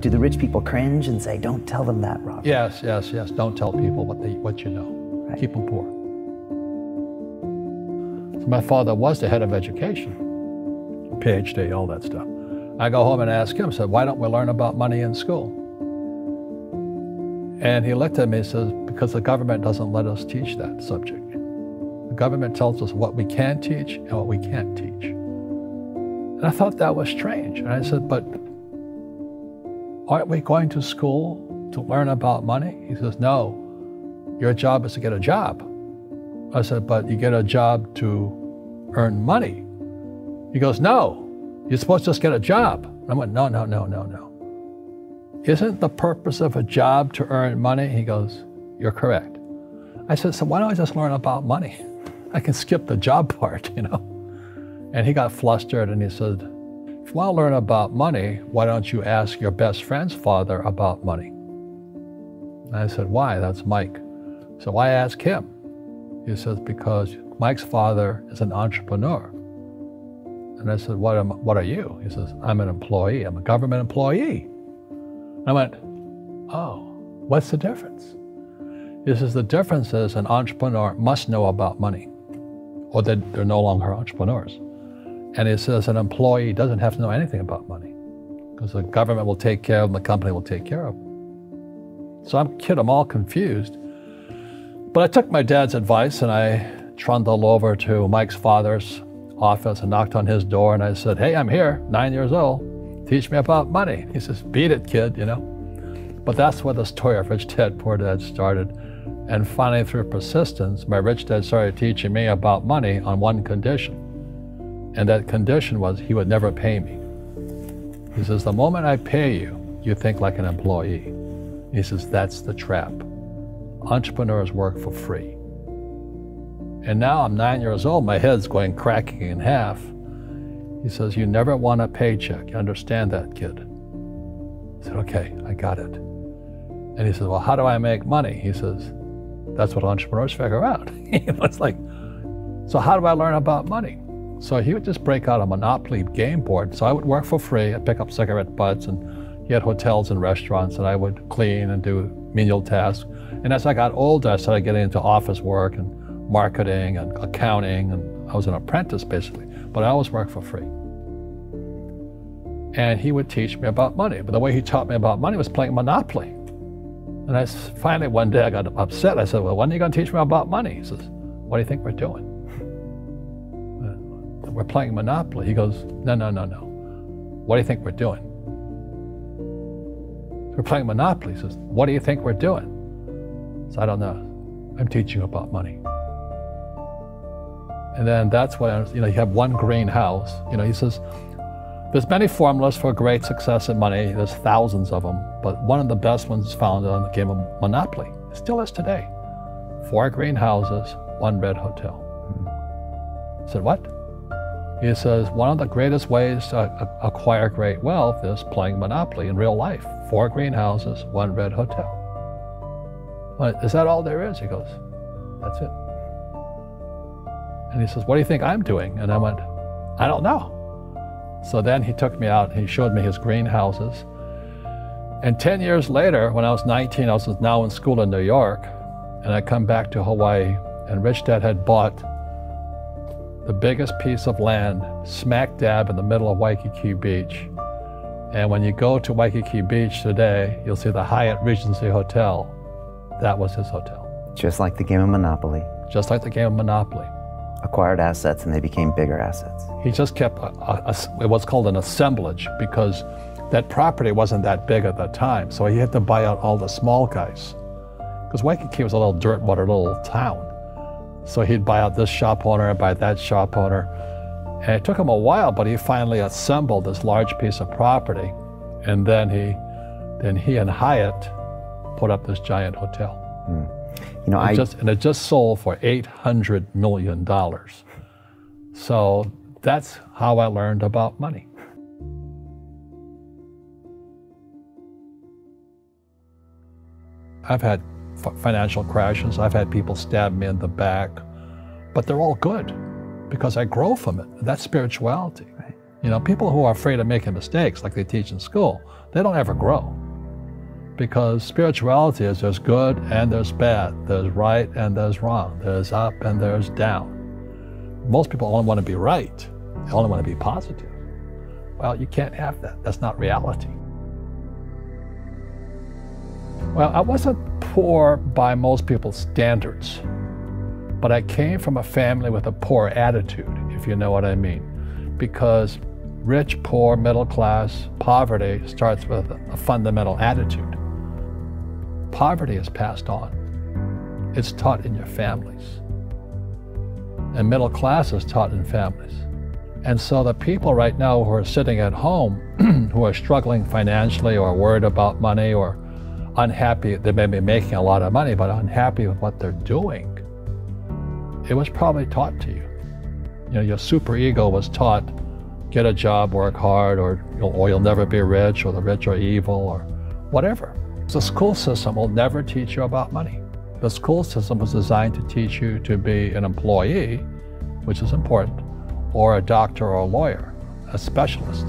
Do the rich people cringe and say, don't tell them that, Rob? Yes, yes, yes. Don't tell people what you know. Right. Keep them poor. So my father was the head of education, PhD, all that stuff. I go home and ask him, said, why don't we learn about money in school? And he looked at me and says, because the government doesn't let us teach that subject. The government tells us what we can teach and what we can't teach. And I thought that was strange. And I said, but aren't we going to school to learn about money? He says, no, your job is to get a job. I said, but you get a job to earn money. He goes, no, you're supposed to just get a job. I went, no, no, no, no, no. Isn't the purpose of a job to earn money? He goes, you're correct. I said, so why don't I just learn about money? I can skip the job part, you know? And he got flustered and he said, if you want to learn about money, why don't you ask your best friend's father about money? And I said, why? That's Mike. So why ask him? He says, because Mike's father is an entrepreneur. And I said, what are you? He says, I'm an employee. I'm a government employee. I went, oh, what's the difference? He says, the difference is an entrepreneur must know about money, or they're no longer entrepreneurs. And he says an employee doesn't have to know anything about money because the government will take care of them, the company will take care of them. So I'm all confused. But I took my dad's advice and I trundled over to Mike's father's office and knocked on his door and I said, hey, I'm here, 9 years old. Teach me about money. He says, beat it, kid, you know. But that's where the story of Rich Dad, Poor Dad started. And finally, through persistence, my rich dad started teaching me about money on one condition. And that condition was he would never pay me. He says, the moment I pay you, you think like an employee. He says, that's the trap. Entrepreneurs work for free. And now I'm 9 years old, my head's going cracking in half. He says, you never want a paycheck. You understand that, kid? I said, okay, I got it. And he says, well, how do I make money? He says, that's what entrepreneurs figure out. It's like, so how do I learn about money? So he would just break out a Monopoly game board. So I would work for free. I'd pick up cigarette butts, and he had hotels and restaurants, and I would clean and do menial tasks. And as I got older, I started getting into office work and marketing and accounting, and I was an apprentice basically, but I always worked for free. And he would teach me about money, but the way he taught me about money was playing Monopoly. And finally one day I got upset. I said, well, when are you going to teach me about money? He says, what do you think we're doing? We're playing Monopoly. He goes, no, no, no, no. What do you think we're doing? We're playing Monopoly. He says, what do you think we're doing? So I don't know. I'm teaching you about money. And then that's when, you have one green house. He says, there's many formulas for great success in money. There's thousands of them, but one of the best ones is found on the game of Monopoly. It still is today. 4 green houses, 1 red hotel. I said, what? He says, one of the greatest ways to acquire great wealth is playing Monopoly in real life. 4 green houses, 1 red hotel. But is that all there is? He goes, that's it. And he says, what do you think I'm doing? And I went, I don't know. So then he took me out and he showed me his greenhouses. And 10 years later, when I was 19, I was now in school in New York, and I come back to Hawaii, and Rich Dad had bought the biggest piece of land smack dab in the middle of Waikiki Beach. And when you go to Waikiki Beach today, you'll see the Hyatt Regency Hotel. That was his hotel. Just like the game of Monopoly. Just like the game of Monopoly. Acquired assets and they became bigger assets. He just kept what's called an assemblage, because that property wasn't that big at the time. So he had to buy out all the small guys. Because Waikiki was a little dirt water little town. So he'd buy out this shop owner and buy that shop owner. And it took him a while, but he finally assembled this large piece of property. And then he and Hyatt put up this giant hotel. It just sold for $800 million. So that's how I learned about money. I've had financial crashes. I've had people stab me in the back, but they're all good because I grow from it. That's spirituality. Right. You know, people who are afraid of making mistakes, like they teach in school, they don't ever grow. Because spirituality is there's good and there's bad, there's right and there's wrong, there's up and there's down. Most people only want to be right, they only want to be positive. Well, you can't have that, that's not reality. Well, I wasn't poor by most people's standards, but I came from a family with a poor attitude, if you know what I mean. Because rich, poor, middle class, poverty starts with a fundamental attitude. Poverty is passed on. It's taught in your families. And middle class is taught in families. And so the people right now who are sitting at home, who are struggling financially or worried about money or unhappy, they may be making a lot of money, but unhappy with what they're doing, it was probably taught to you. You know, your superego was taught, get a job, work hard, or you'll never be rich, or the rich are evil, or whatever. The school system will never teach you about money. The school system was designed to teach you to be an employee, which is important, or a doctor or a lawyer, a specialist,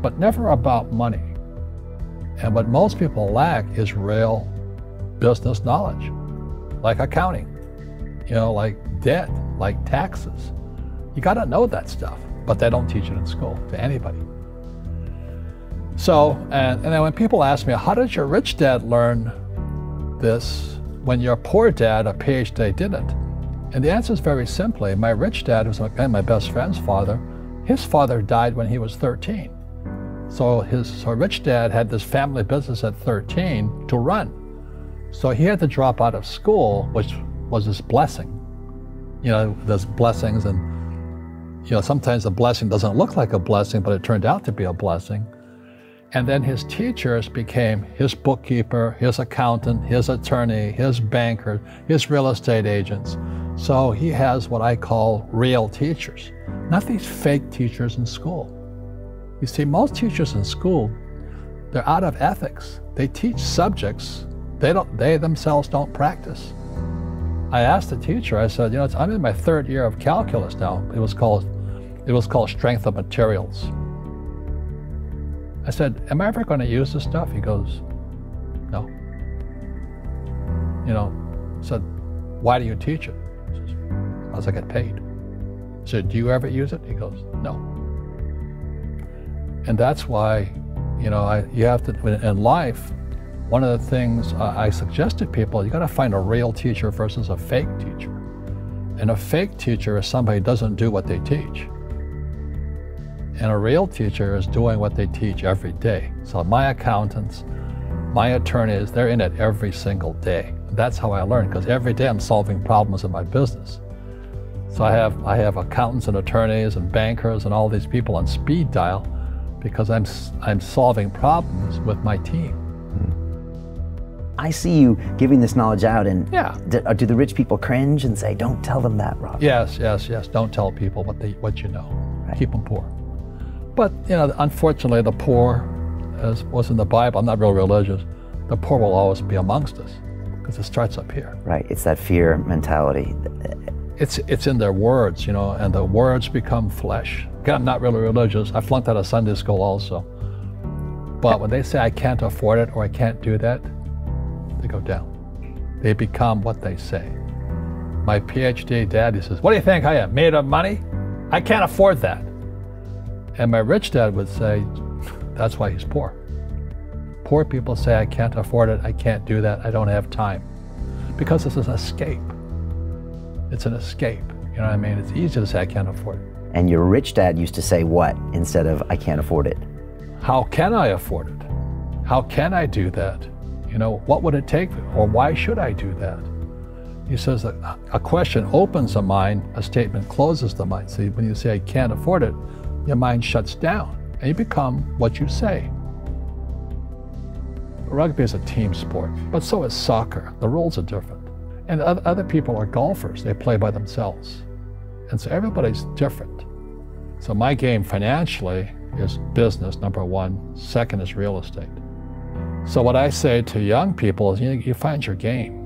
but never about money. And what most people lack is real business knowledge, like accounting, you know, like debt, like taxes. You got to know that stuff, but they don't teach it in school to anybody. So, and then when people ask me, how did your rich dad learn this when your poor dad, a PhD, didn't? And the answer is very simply, my rich dad, who's my best friend's father, his father died when he was 13. So his rich dad had this family business at 13 to run. So he had to drop out of school, which was his blessing. You know, there's blessings, and you know, sometimes the blessing doesn't look like a blessing, but it turned out to be a blessing. And then his teachers became his bookkeeper, his accountant, his attorney, his banker, his real estate agents. So he has what I call real teachers, not these fake teachers in school. You see, most teachers in school, they're out of ethics. They teach subjects they themselves don't practice. I asked the teacher, I said, you know, I'm in my third year of calculus now. It was called strength of materials. I said, am I ever going to use this stuff? He goes, no. You know, I said, why do you teach it? He says, because I get paid. I said, do you ever use it? He goes, no. And that's why, you know, you have to, in life, one of the things I suggest to people, you got to find a real teacher versus a fake teacher. And a fake teacher is somebody who doesn't do what they teach. And a real teacher is doing what they teach every day. So my accountants, my attorneys, they're in it every single day. That's how I learn, because every day I'm solving problems in my business. So I have accountants and attorneys and bankers and all these people on speed dial because I'm solving problems with my team. I see you giving this knowledge out, and yeah. Do the rich people cringe and say, don't tell them that, Rob? Yes. Don't tell people what you know. Right. Keep them poor. But, you know, unfortunately, the poor, as was in the Bible, I'm not real religious, the poor will always be amongst us because it starts up here. Right, it's that fear mentality. It's in their words, you know, and the words become flesh. Again, I'm not really religious. I flunked out of Sunday school also. But when they say I can't afford it or I can't do that, they go down. They become what they say. My PhD dad, he says, what do you think I am, made of money? I can't afford that. And my rich dad would say, that's why he's poor. Poor people say, I can't afford it, I can't do that, I don't have time. Because it's an escape. It's an escape, you know what I mean? It's easy to say, I can't afford it. And your rich dad used to say what instead of, I can't afford it? How can I afford it? How can I do that? You know, what would it take, or why should I do that? He says that a question opens the mind, a statement closes the mind. See, when you say, I can't afford it, your mind shuts down, and you become what you say. Rugby is a team sport, but so is soccer. The rules are different. And other people are golfers. They play by themselves. And so everybody's different. So my game financially is business, number one. Second is real estate. So what I say to young people is, you find your game.